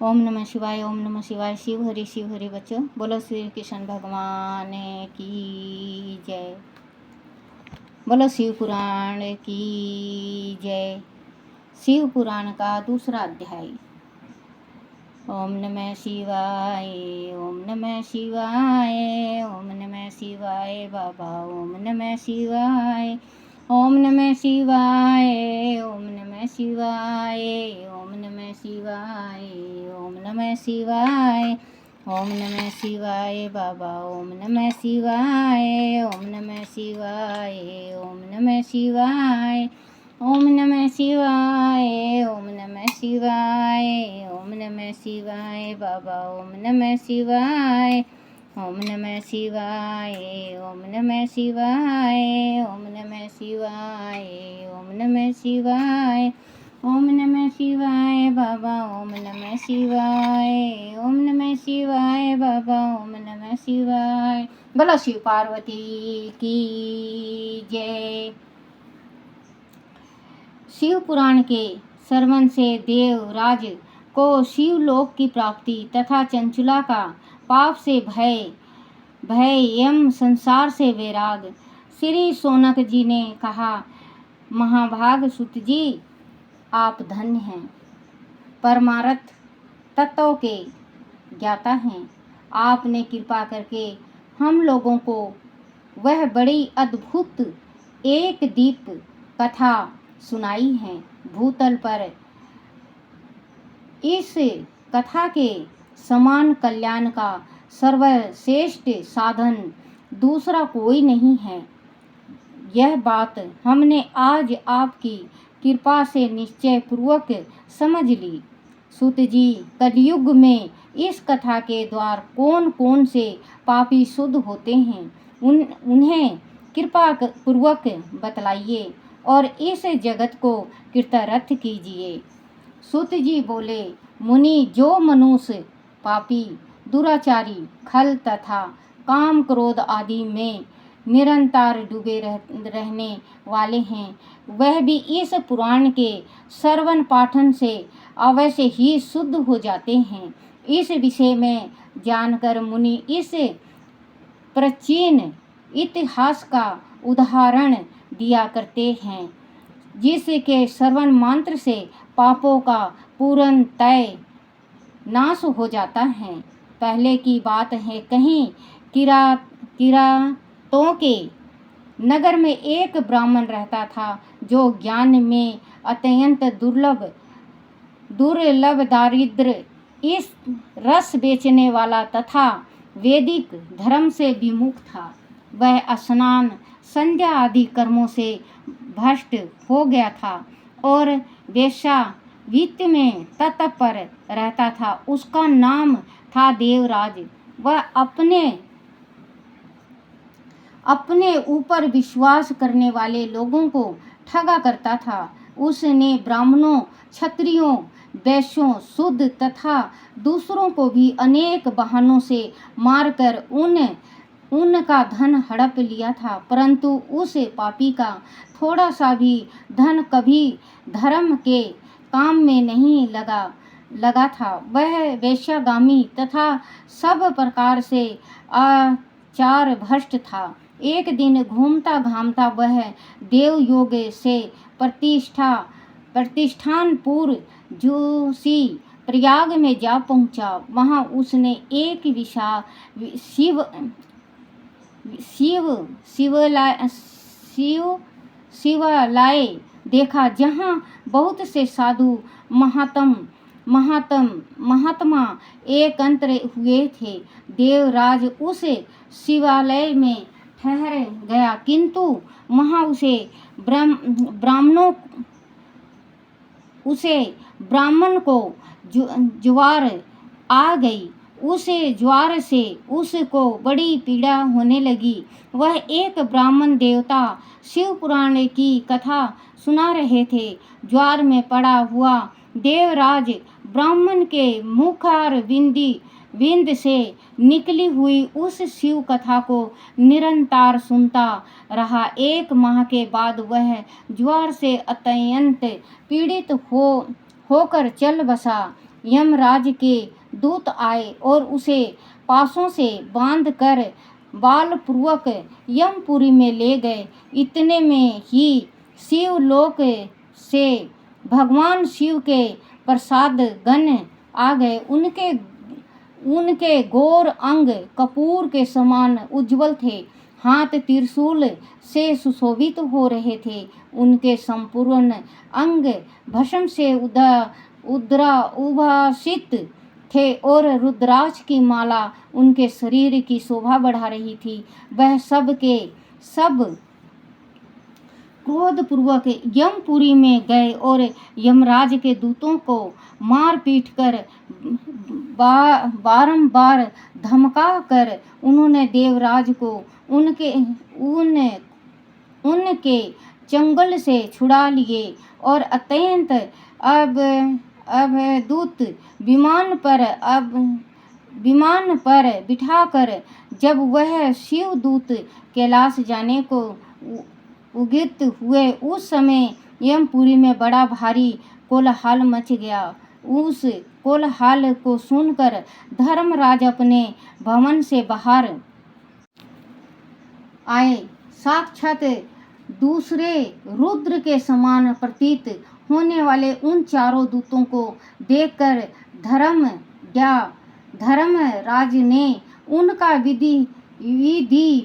ओम नमः शिवाय, ओम नमः शिवाय। शिव हरि बच्चों, बोलो श्री कृष्ण भगवान की जय। बोलो शिव पुराण की जय। शिव पुराण का दूसरा अध्याय। ओम नमः शिवाय, ओम नमः शिवाय, ओम नमः शिवाय बाबा, ओम नमः शिवाय, ओम नमः शिवाय, ओम नमः शिवाय, ओम नमः शिवाय, ओम नमः शिवाय, ओम नमः शिवाय बाबा, ओम नमः शिवाय, ओम नमः शिवाय, ओम नमः शिवाय, ओम नमः शिवाय, ओम नमः शिवाय, ओम नमः शिवाय बाबा, ओम नमः शिवाय, ओम नमः शिवाय, ओम नमः शिवाय, ओम नमः शिवाय, ओम नमः शिवाय, ओम नमः शिवाय बाबा, ओम नमः शिवाय, ओम नमः शिवाय बाबा, ओम नमः शिवाय। बोलो शिव पार्वती की जय। शिव पुराण के श्रवण से देवराज को शिवलोक की प्राप्ति तथा चंचुला का पाप से भय एवं संसार से वैराग। श्री सोनक जी ने कहा, महाभाग सुत जी, आप धन्य हैं, परमार्थ तत्व के ज्ञाता हैं। आपने कृपा करके हम लोगों को वह बड़ी अद्भुत एक दीप कथा सुनाई है। भूतल पर इस कथा के समान कल्याण का सर्वश्रेष्ठ साधन दूसरा कोई नहीं है। यह बात हमने आज आपकी कृपा से निश्चय पूर्वक समझ ली। सुत जी, कलयुग में इस कथा के द्वार कौन कौन से पापी शुद्ध होते हैं, उन्हें कृपा पूर्वक बतलाइए और इस जगत को कृतार्थ कीजिए। सुत जी बोले, मुनि, जो मनुष्य पापी, दुराचारी, खल तथा काम क्रोध आदि में निरंतर डूबे रहने वाले हैं, वह भी इस पुराण के श्रवण पाठन से अवश्य ही शुद्ध हो जाते हैं। इस विषय में जानकर मुनि इस प्राचीन इतिहास का उदाहरण दिया करते हैं, जिसके श्रवण मंत्र से पापों का पूर्ण तय नाश हो जाता है। पहले की बात है, कहीं किरातों के नगर में एक ब्राह्मण रहता था, जो ज्ञान में अत्यंत दुर्लभ दारिद्र, इस रस बेचने वाला तथा वैदिक धर्म से विमुख था। वह स्नान, संध्या आदि कर्मों से भ्रष्ट हो गया था और वेश्यावृत्ति में तत्पर रहता था। उसका नाम था देवराज। वह अपने ऊपर विश्वास करने वाले लोगों को ठगा करता था। उसने ब्राह्मणों, क्षत्रियों, वैश्यों, शूद्र तथा दूसरों को भी अनेक बहानों से मारकर उनका धन हड़प लिया था, परंतु उस पापी का थोड़ा सा भी धन कभी धर्म के काम में नहीं लगा था। वह वेश्यागामी तथा सब प्रकार से आचार भ्रष्ट था। एक दिन घूमता घामता वह देवयोग से प्रतिष्ठानपुर जोशी प्रयाग में जा पहुंचा। वहां उसने एक शिवालय देखा, जहां बहुत से साधु महात्मा एकत्र हुए थे। देवराज उस शिवालय में ठहर गया, किंतु वहां उसे ब्राह्मण को ज्वर आ गई। उस ज्वर से उसको बड़ी पीड़ा होने लगी। वह एक ब्राह्मण देवता शिव पुराण की कथा सुना रहे थे। ज्वर में पड़ा हुआ देवराज ब्राह्मण के मुखार विंद से निकली हुई उस शिव कथा को निरंतर सुनता रहा। 1 माह के बाद वह ज्वर से अत्यंत पीड़ित होकर चल बसा। यमराज के दूत आए और उसे पासों से बांध कर बालपूर्वक यमपुरी में ले गए। इतने में ही शिवलोक से भगवान शिव के प्रसाद गण आ गए। उनके गोर अंग कपूर के समान उज्जवल थे, हाथ त्रिशूल से सुशोभित हो रहे थे। उनके संपूर्ण अंग भस्म से उद्भासित थे और रुद्राक्ष की माला उनके शरीर की शोभा बढ़ा रही थी। वह सब के सब क्रोधपूर्वक यमपुरी में गए और यमराज के दूतों को मार पीट कर बारंबार धमका कर उन्होंने देवराज को उनके चंगुल से छुड़ा लिए और अत्यंत अवधूत विमान पर बिठाकर जब वह शिवदूत कैलाश जाने को उद्यत हुए, उस समय यमपुरी में बड़ा भारी कोलाहल मच गया। उस कोलाहल को सुनकर धर्मराज अपने भवन से बाहर आए। साक्षात दूसरे रुद्र के समान प्रतीत होने वाले उन चारों दूतों को देखकर धर्मराज ने उनका विधि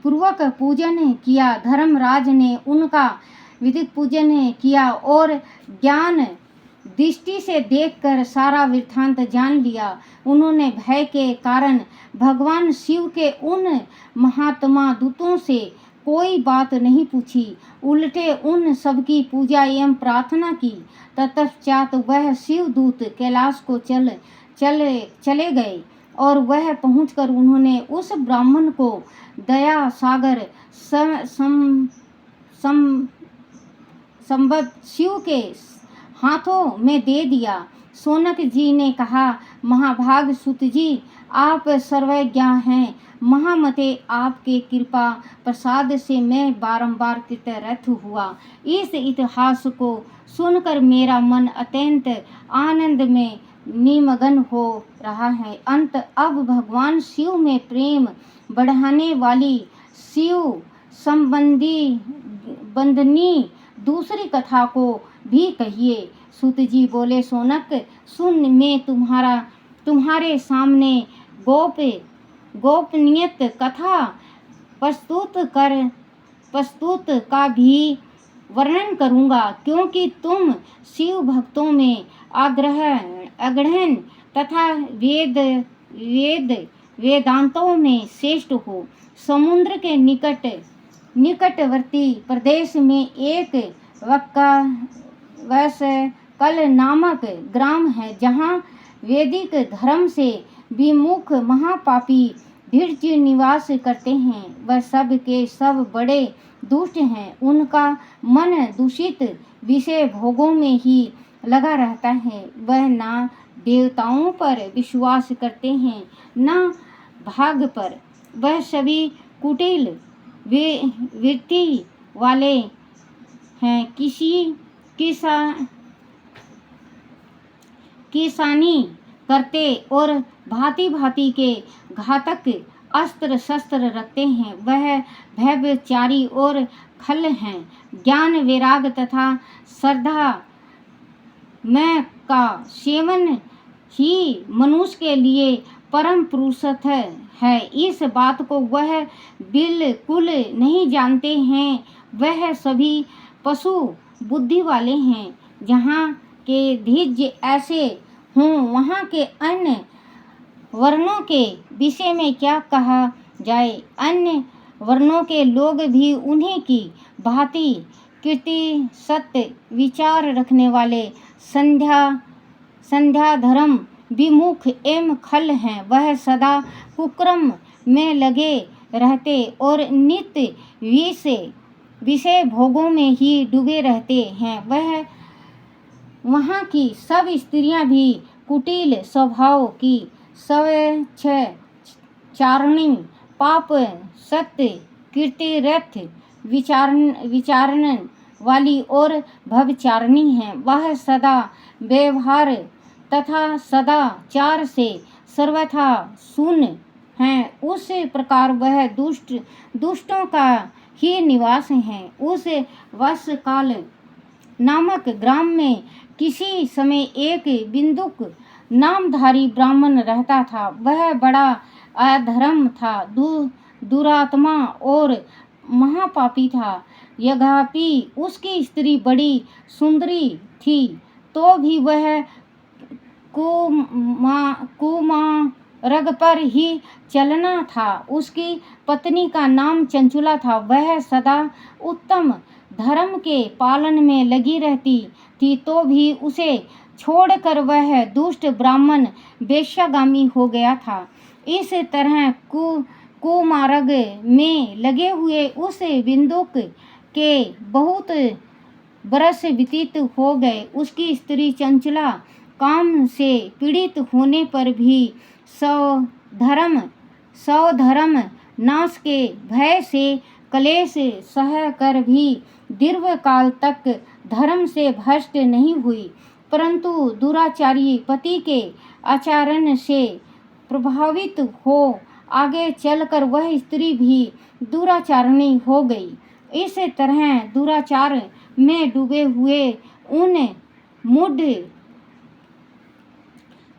पूर्वक पूजन किया। धर्मराज ने उनका विधि पूजन किया और ज्ञान दृष्टि से देखकर सारा वृत्तांत जान लिया। उन्होंने भय के कारण भगवान शिव के उन महात्मा दूतों से कोई बात नहीं पूछी, उल्टे उन सबकी पूजा एवं प्रार्थना की। तत्पश्चात वह शिवदूत कैलाश को चले गए और वह पहुंचकर उन्होंने उस ब्राह्मण को दया सागर संबद्ध शिव के हाथों में दे दिया। शौनक जी ने कहा, महाभाग सुत जी, आप सर्वज्ञ हैं। महामते आपके कृपा प्रसाद से मैं बारंबार कृतरथ हुआ। इस इतिहास को सुनकर मेरा मन अत्यंत आनंद में निमग्न हो रहा है। अंत अब भगवान शिव में प्रेम बढ़ाने वाली शिव संबंधी दूसरी कथा को भी कहिए। सूत जी बोले, शौनक सुन, मैं तुम्हारे सामने गोपनीय कथा प्रस्तुत का भी वर्णन करूंगा, क्योंकि तुम शिव भक्तों में अग्रहण तथा वेदांतों में श्रेष्ठ हो। समुद्र के निकटवर्ती प्रदेश में एक वैसकल नामक ग्राम है, जहाँ वैदिक धर्म से विमुख महापापी धीर्ज निवास करते हैं। वह सब के सब बड़े दुष्ट हैं। उनका मन दूषित विषय भोगों में ही लगा रहता है। वह ना देवताओं पर विश्वास करते हैं, ना भाग पर। वह सभी कुटिल वृत्ति वाले हैं। किसानी करते और भांति भांति के घातक अस्त्र शस्त्र रखते हैं। वह व्यभिचारी और खल हैं। ज्ञान वैराग तथा श्रद्धा में का सेवन ही मनुष्य के लिए परम पुरुषार्थ है। इस बात को वह बिल्कुल नहीं जानते हैं। वह सभी पशु बुद्धि वाले हैं। जहाँ के धीर्ज ऐसे हों, वहाँ के अन्य वर्णों के विषय में क्या कहा जाए। अन्य वर्णों के लोग भी उन्हीं की भांति कीर्ति सत्य विचार रखने वाले संध्या धर्म विमुख एवं खल हैं। वह सदा कुक्रम में लगे रहते और नित्य विषय भोगों में ही डूबे रहते हैं। वहाँ की सब स्त्रियां भी कुटिल स्वभाव की, स्वच्छचारिणी, पाप सत्य कीर्तिरथ विचारण वाली और भवचारिणी हैं। वह सदा व्यवहार तथा सदाचार से सर्वथा शून्य हैं, उस प्रकार वह दुष्टों का ही निवास है। उस वत्सकाल नामक ग्राम में किसी समय एक बिंदुक नामधारी ब्राह्मण रहता था। वह बड़ा अधर्म था, दुरात्मा और महापापी था। यद्यपि उसकी स्त्री बड़ी सुंदरी थी, तो भी वह कुमार्ग पर ही चलना था। उसकी पत्नी का नाम चंचुला था। वह सदा उत्तम धर्म के पालन में लगी रहती थी, तो भी उसे छोड़कर वह दुष्ट ब्राह्मण वेश्यागामी हो गया था। इस तरह कुमार्ग में लगे हुए उस बिंदुक के बहुत बरस व्यतीत हो गए। उसकी स्त्री चंचला काम से पीड़ित होने पर भी स्वधर्म नाश के भय से क्लेश सह कर भी दीर्घ काल तक धर्म से भ्रष्ट नहीं हुई, परंतु दुराचारी पति के आचरण से प्रभावित हो आगे चलकर वह स्त्री भी दुराचारणी हो गई। इस तरह दुराचार में डूबे हुए उन मूढ़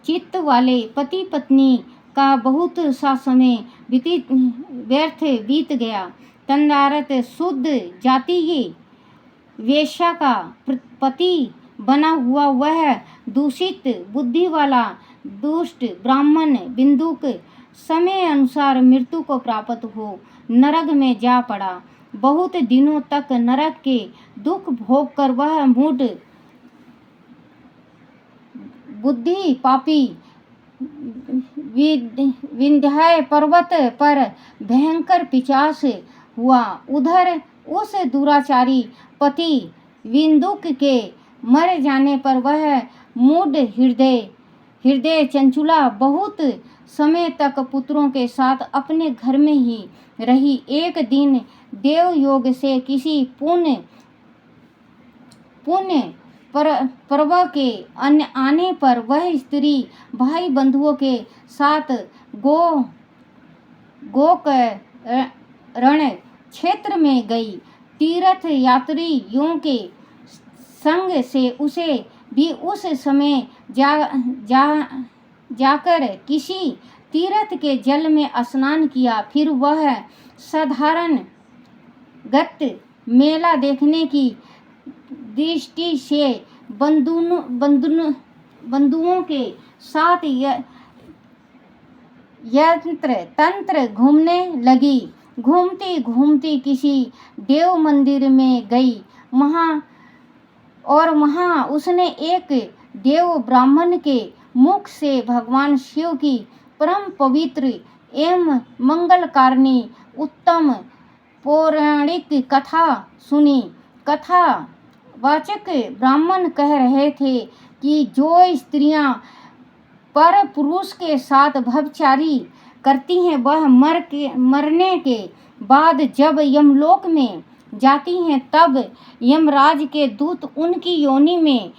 चित्त वाले पति पत्नी का बहुत सा समय व्यर्थ बीत गया। तदनंतर शुद्ध जातीय वेश्या का पति बना हुआ वह दूषित बुद्धि वाला दुष्ट ब्राह्मण बिंदुक समय अनुसार मृत्यु को प्राप्त हो नरक में जा पड़ा। बहुत दिनों तक नरक के दुख भोग कर वह मूढ़ बुद्धि पापी विंध्य पर्वत पर भयंकर पिशाच हुआ। उधर उस दुराचारी पति विंदुक के मर जाने पर वह मूढ़ हृदय चंचुला बहुत समय तक पुत्रों के साथ अपने घर में ही रही। एक दिन देव योग से किसी पुण्य पर्व के आने पर वह स्त्री भाई बंधुओं के साथ गोकर्ण क्षेत्र में गई। तीर्थ यात्रियों के संग से उसे भी उस समय जाकर किसी तीर्थ के जल में स्नान किया। फिर वह साधारण गत मेला देखने की दृष्टि से बंधुओं के साथ यंत्र तंत्र घूमने लगी। घूमती घूमती किसी देव मंदिर में गई। वहाँ उसने एक देव ब्राह्मण के मुख से भगवान शिव की परम पवित्र एवं मंगलकारिणी उत्तम पौराणिक कथा सुनी। कथा वाचक ब्राह्मण कह रहे थे कि जो स्त्रियां पर पुरुष के साथ व्यभिचारी करती हैं, वह मरने के बाद जब यमलोक में जाती हैं, तब यमराज के दूत उनकी योनि में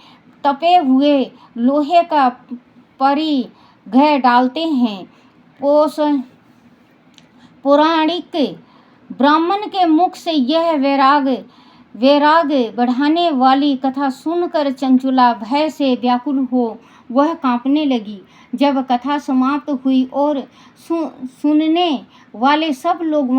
तपे हुए लोहे का परिघ डालते हैं। पौराणिक ब्राह्मण के मुख से यह वैराग बढ़ाने वाली कथा सुनकर चंचुला भय से व्याकुल हो वह कांपने लगी। जब कथा समाप्त हुई और सुनने वाले सब लोग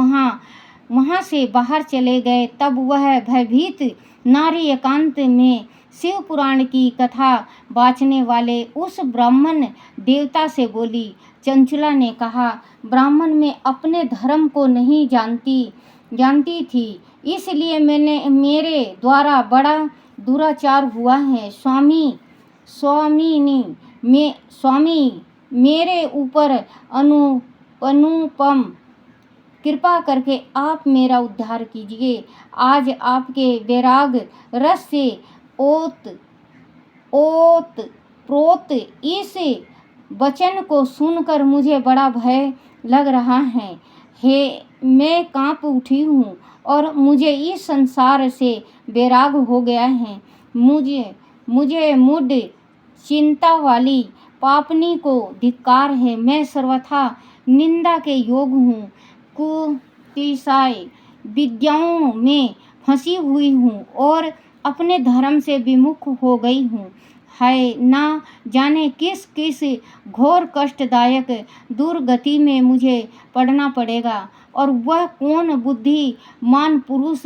वहाँ से बाहर चले गए, तब वह भयभीत नारी एकांत में शिव पुराण की कथा बाँचने वाले उस ब्राह्मण देवता से बोली। चंचुला ने कहा, ब्राह्मण में अपने धर्म को नहीं जानती थी, इसलिए मेरे द्वारा बड़ा दुराचार हुआ है। स्वामी मेरे ऊपर अनुपम कृपा करके आप मेरा उद्धार कीजिए। आज आपके वैराग रस से ओत प्रोत इस वचन को सुनकर मुझे बड़ा भय लग रहा है। मैं कांप उठी हूँ और मुझे इस संसार से वैराग हो गया है। मुझे मूढ़ चिंता वाली पापनी को धिक्कार है। मैं सर्वथा निंदा के योग हूँ, कुतिशाय विद्याओं में फंसी हुई हूँ और अपने धर्म से विमुख हो गई हूँ। है ना जाने किस किस घोर कष्टदायक दुर्गति में मुझे पड़ना पड़ेगा, और वह कौन बुद्धिमान पुरुष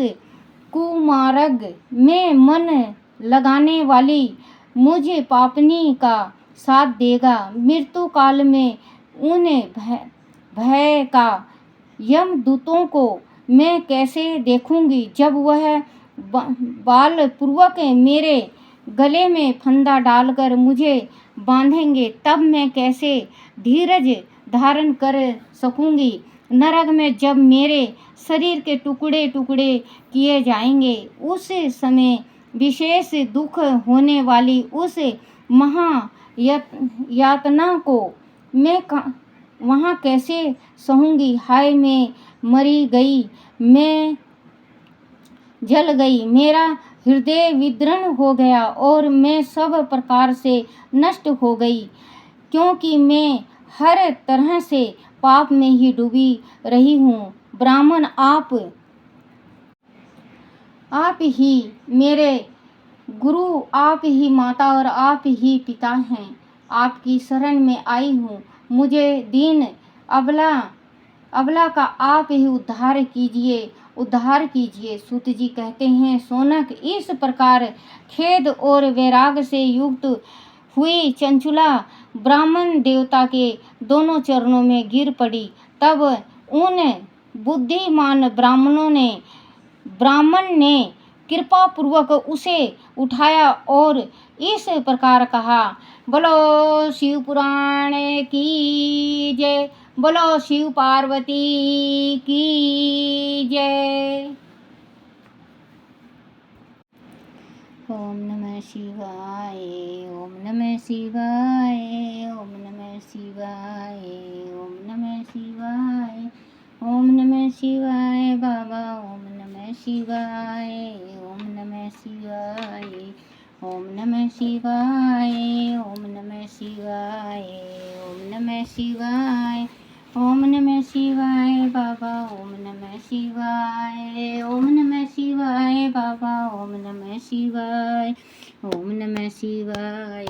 कुमार्ग में मन लगाने वाली मुझे पापनी का साथ देगा। मृत्यु काल में उन भय का यमदूतों को मैं कैसे देखूंगी, जब वह बालपूर्वक मेरे गले में फंदा डालकर मुझे बांधेंगे, तब मैं कैसे धीरज धारण कर सकूंगी। नरक में जब मेरे शरीर के टुकड़े टुकड़े किए जाएंगे, उस समय विशेष दुख होने वाली उस महा यातना को मैं वहाँ कैसे सहूंगी। हाय, मैं मरी गई, मैं जल गई, मेरा हृदय विदीर्ण हो गया और मैं सब प्रकार से नष्ट हो गई, क्योंकि मैं हर तरह से पाप में ही डूबी रही हूँ। ब्राह्मण, आप ही मेरे गुरु, आप ही माता और आप ही पिता हैं। आपकी शरण में आई हूँ, मुझे दीन अबला का आप ही उद्धार कीजिए। सूत जी कहते हैं, सोनक इस प्रकार खेद और वैराग से युक्त हुई चंचुला ब्राह्मण देवता के दोनों चरणों में गिर पड़ी। तब उन बुद्धिमान ब्राह्मण ने कृपा पूर्वक उसे उठाया और इस प्रकार कहा, बोलो शिव पुराण की जय, बोलो शिव पार्वती की जय। ओम नमः शिवाय, ओम नमः शिवाय, ओम नमः शिवाय, ओम नमः शिवाय, ओम नमः शिवाय बाबा, ओम नमः शिवाय, ओम नमः शिवाय, ओम नमः शिवाय, ओम नमः शिवाय, ओम नमः शिवाय, ओम नमः शिवाय बाबा, ओम नमः शिवाय, ओम नमः शिवाय बाबा, ओम नमः शिवाय, ओम नमः शिवाय,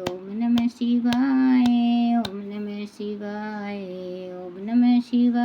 ओम नमः शिवाय, ओम नमः शिवाय, ओम नमः शिवाय।